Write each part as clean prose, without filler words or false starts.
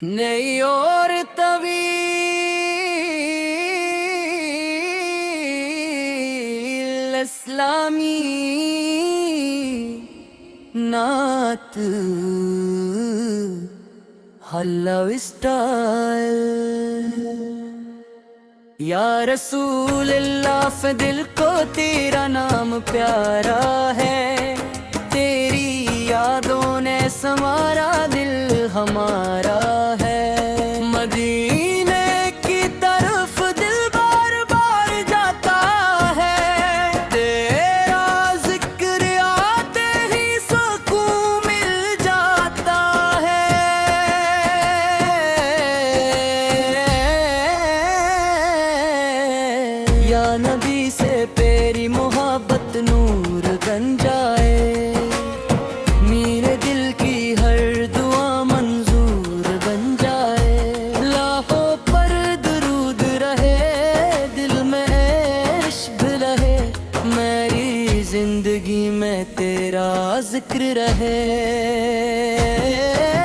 नई और तवील इस्लामी नात हल्ला स्टाइल। या रसूल अल्लाह फ़े दिल को तेरा नाम प्यारा है, तेरी यादों ने संवारा दिल हमारा है। मदीने की तरफ दिल बार बार जाता है, तेरा जिक्र आते ही सुकून मिल जाता है। या नबी से तेरी मोहब्बत नूर बन जाए, मेरे दिल की हर दुआ मंजूर बन जाए। लाखों पर दुरूद रहे, दिल में इश्क रहे, मेरी जिंदगी में तेरा जिक्र रहे।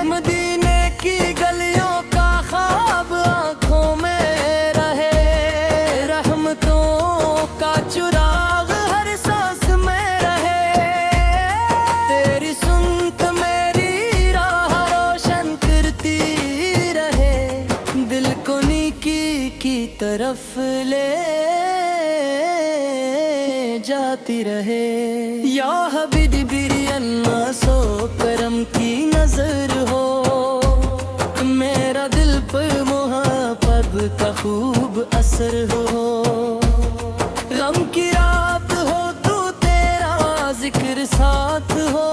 मदीने की गलियों का ख्वाब आंखों में रहे, रहमतों का चुराग हर सांस में रहे। तेरी सुनत मेरी राह रोशन करती रहे, दिल को नेकी की तरफ ले जाती रहे। या हबीबी बिरियन्ना सो करम की नजर हो, मेरा दिल पर मोहब्बत का खूब असर हो। गम की रात हो तू तेरा जिक्र साथ हो,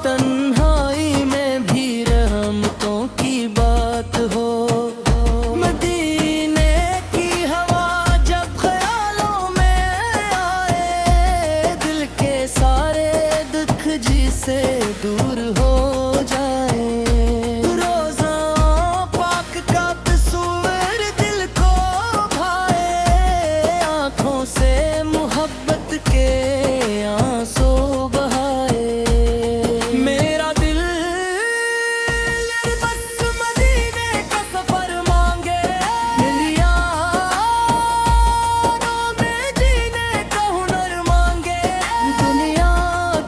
तन्हाई में भी रहमतों की बात हो। मदीने की हवा जब ख्यालों में आए, दिल के सारे दुख जिसे दूर हो जाए। रोज़ा पाक का तस्वीर दिल को भाए, आँखों से मोहब्बत के आंसू बहाए। मेरा दिल बस मदीने का सफर मांगे, दिल यारों में जीने का हुनर मांगे। दुनिया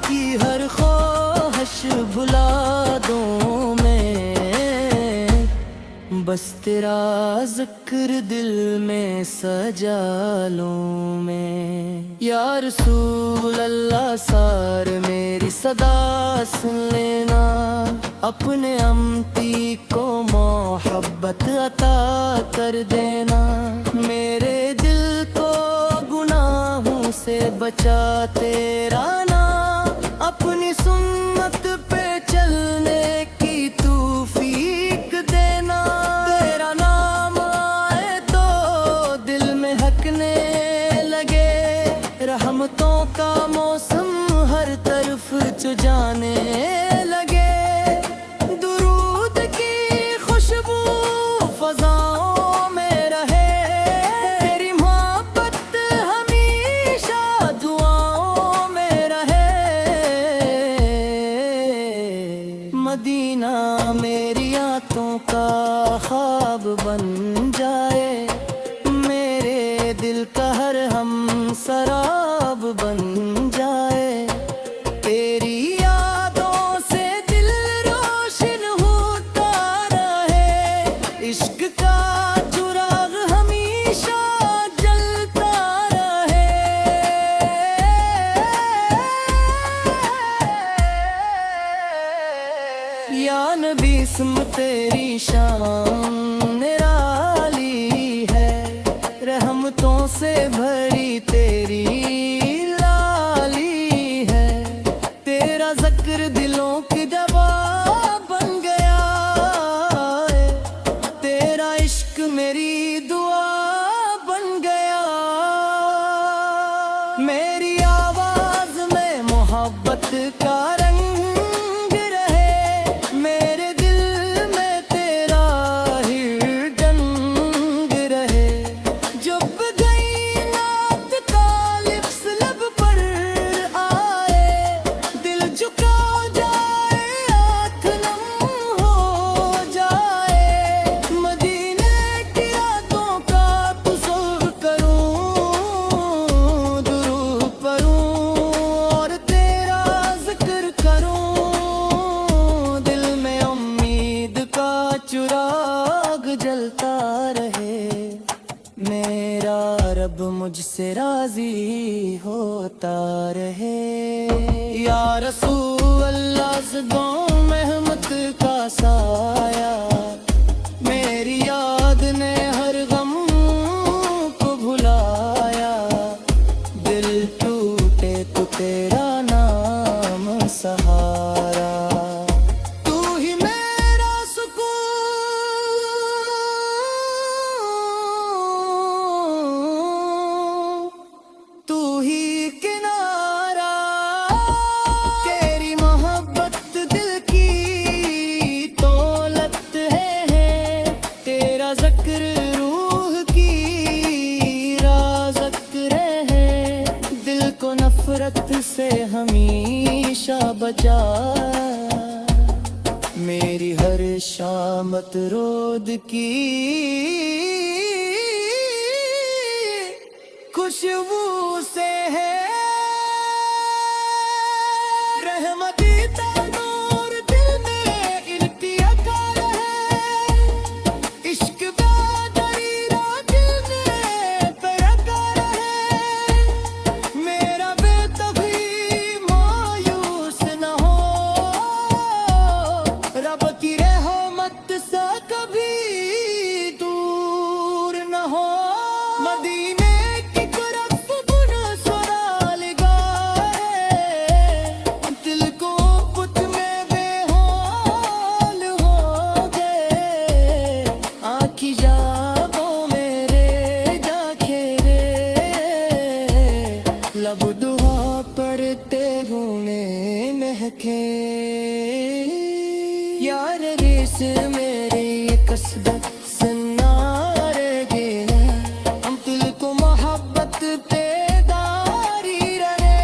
की हर ख्वाहिश भुला दूं मैं, बस तेरा जिक्र दिल में सजा लूं मैं। या रसूल अल्लाह सार मेरी सदा सुन लेना, अपने अमती को मोहब्बत अता कर देना। मेरे दिल को गुनाहों से बचा तेरा नाम, अपनी सुन्नत पे चलने की तौफीक देना। तेरा नाम आए तो दिल में हकने लगे, रहमतों का मौसम हर तरफ जाने लगे। दुरूद की खुशबू फज़ाओं में रहे, तेरी मोहब्बत हमेशा दुआओं में रहे। मदीना मेरी आंखों का ख्वाब बन जाए, मेरे दिल का हर हम सराब बन जाए। तेरी यादों से दिल रोशन होता रहे, इश्क का चुराग हमेशा जलता रहे। या नबी इसम तेरी शान निराली है, रहमतों से भरी तेरी लाली है। तेरा ज़िक्र दिलों की दवा बन गया है, तेरा इश्क मेरी दुआ बन गया। मेरी आवाज में मोहब्बत का रंग रहे, मेरे दिल में तेरा ही रंग रहे। जब गई ना चिराग जलता रहे, मेरा रब मुझसे राजी होता रहे। या रसूल अल्लाह से दो रहमत का साया, मेरी याद ने हर गम को भुलाया। दिल टूटे तो तेरा नाम सहारा, तू ही मेरा सुकून, तू ही किनारा। तेरी मोहब्बत दिल की दौलत है, तेरा ज़िक्र रूह की राज़क रहे। दिल को नफरत से हमेशा बचा, मेरी हर शामत रोद की खुशबू से है। रहमती तनूर दिल में इल्तिया का रहे, इश्क बेदरी दिल में बरका रहे। मेरा बेतभी मायूस न हो, रब की रहमत से कभी दूर न हो। मदीने की तरफ बुन सवाल गाए, दिल को पुत में बेहाल हो गए। आँखी जागो मेरे जाखेरे, लब दुआ पढ़ते गुने महके। यार रेस मेरे कसरत सन्नारे गे, हम दिल को मोहब्बत बेदारी रहे।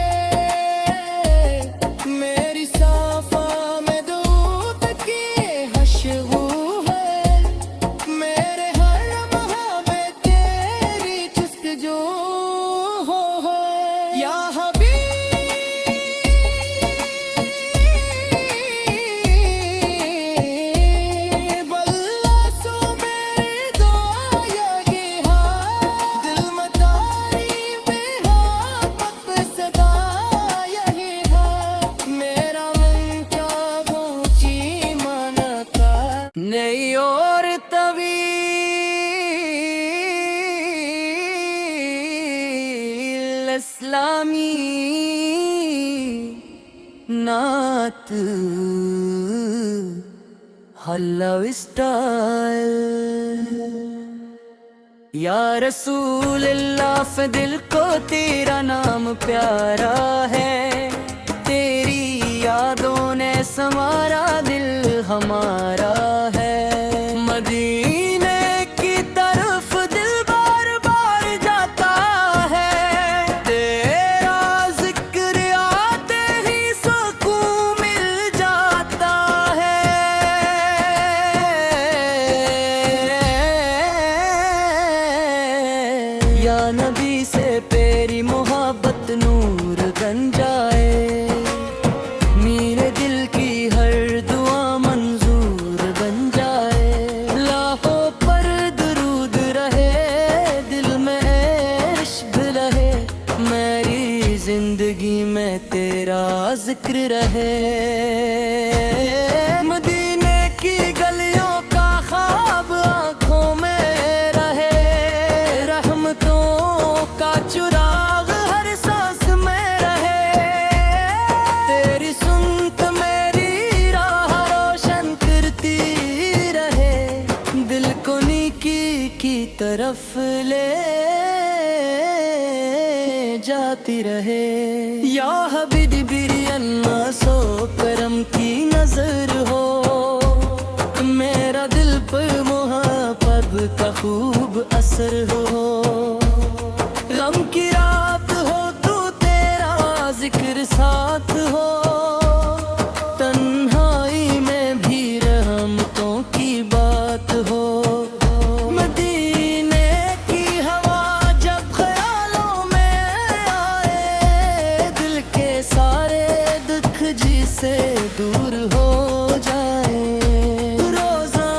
मेरी साफा में दूध की खुशबू है, मेरे हर लम्हा में तेरी जुस्तजू है। या नई और तवील इस्लामी नात हल्ला स्टाइल। या रसूल अल्लाह फ़े दिल को तेरा नाम प्यारा है, तेरी यादों ने संवारा दिल हमारा है। मदीने की तरफ दिल बार बार जाता है, तेरा जिक्र आते ही सुकून मिल जाता है। या नबी से तेरी मोहब्बत नूर बन जाए, मेरे दिल की हर दुआ मंजूर बन जाए। लाखों पर दुरूद रहे, दिल में इश्क रहे, मेरी जिंदगी में तेरा जिक्र रहे। मदीने की गलियों का ख्वाब आँखों में रहे, रहमतों का चुराग हर सांस में रहे। तेरी सुनत मेरी राह रोशन करती रहे, दिल को नेकी की तरफ ले जाती रहे। या हबीबी बिरियन्ना सो करम की नजर हो, मेरा दिल पर मोहब्बत का खूब असर हो। गम की रात हो तू तेरा जिक्र साथ हो, तन्हाई में भी रहमतों की बात हो। मदीने की हवा जब ख्यालों में आए, दिल के सारे दुख जी से दूर हो जाए। रोज़ा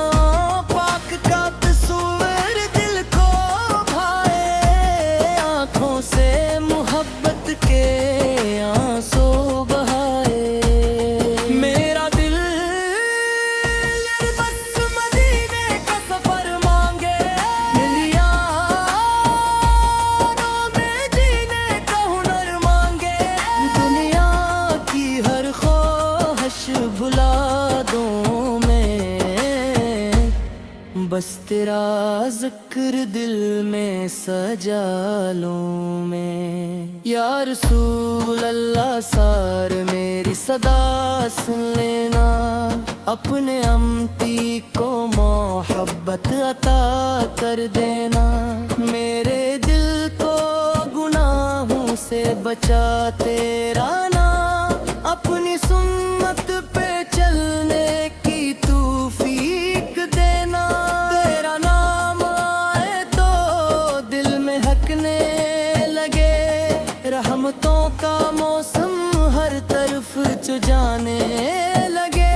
बस तेरा जिक्र दिल में सजा लूं मैं। या रसूल अल्लाह सार मेरी सदा सुन लेना, अपने अमती को मोहब्बत अता कर देना। मेरे दिल को गुनाहों से बचा तेरा नाम, अपनी सुन्नत पे चलने की तौफीक देना। तेरा नाम आए तो दिल में हकने लगे, रहमतों का मौसम हर तरफ चुजाने लगे।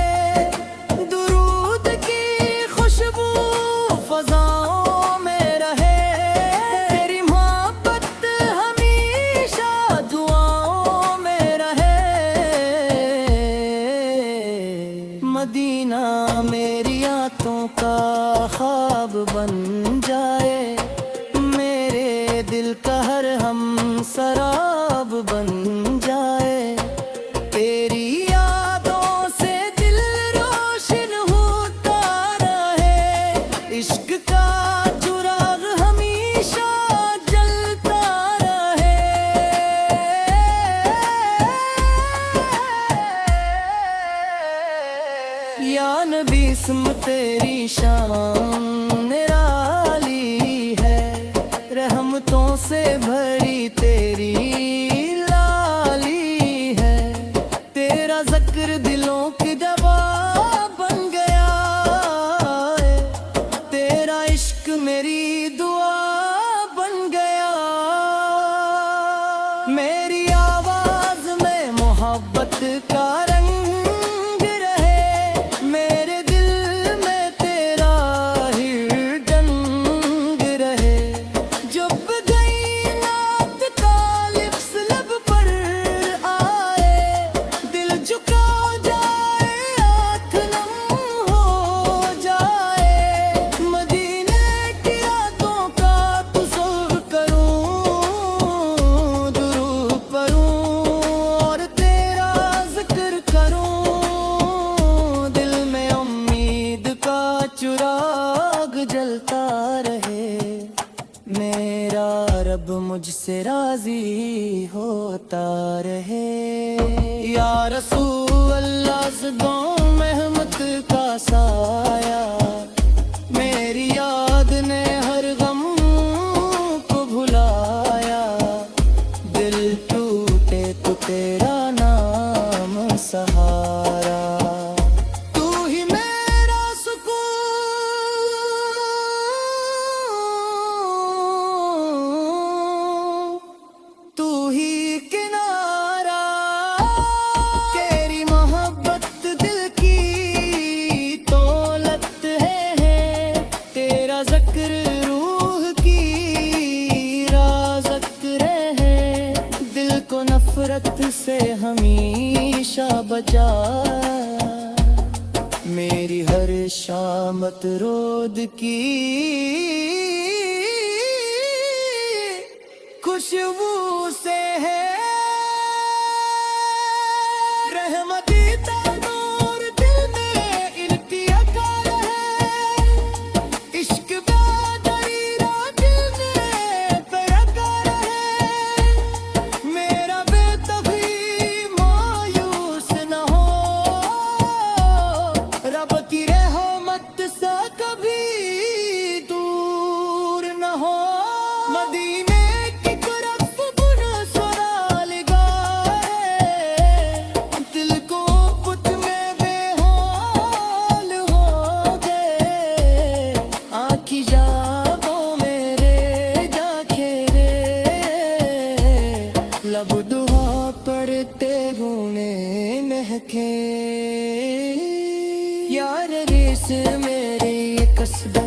दुरूद की खुशबू फजाओं में रहे, तेरी मोहब्बत हमेशा दुआओं में रहे। मदीना मेरी आंखों का ख्वाब बन जाए, मेरे दिल का हर हम सराब बन जाए। तेरी यादों से दिल रोशन होता रहे, इश्क का चिराग हमेशा जलता रहे। या नबी इस्म तेरी शान निराली है, रहमतों से भरी तेरी लाली है। तेरा ज़िक्र दिलों की दवा बन गया है, तेरा इश्क मेरी दुआ बन गया। मेरी आवाज में मोहब्बत का रंग रहे, मेरे दिल में तेरा ही रंग रहे। जब गई नात तालिब लब पर आए, दिल झुका जाए हाथ नम हो जाए। मदीने की यादों का तसव्वुर करूं, दुरूद पढ़ूं और तेरा जिक्र करूं। दिल में उम्मीद का चिराग जलता रहे, मेरा रब मुझसे राजी होता रहे। या रसूल अल्लाह सदों महमत का साया, मेरी याद ने हर गम को भुलाया। दिल टूटे तो तेरा नाम सहारा, तू ही मेरा सुकून, तू ही किनारा। तेरी मोहब्बत दिल की दौलत है, तेरा ज़िक्र रूह की राज़त रहे। दिल को नफरत से हमेशा बचा, मेरी हर शामत रोद की खुशबू से है। रहमती तनूर दिल में इल्तिया है, इश्क बेदरीदा दिल में बरकरार है। मेरा बेतबी मायूस न हो, रब की रहमत से कभी दूर न हो। मदीने की तरफ बुनसरा लगा है, दिल को पुत में बेहाल हो गए। आँखी जागों मेरे जाखेरे, लब दुआ पढ़ते गुने महके। यार रेस मेरे कसदा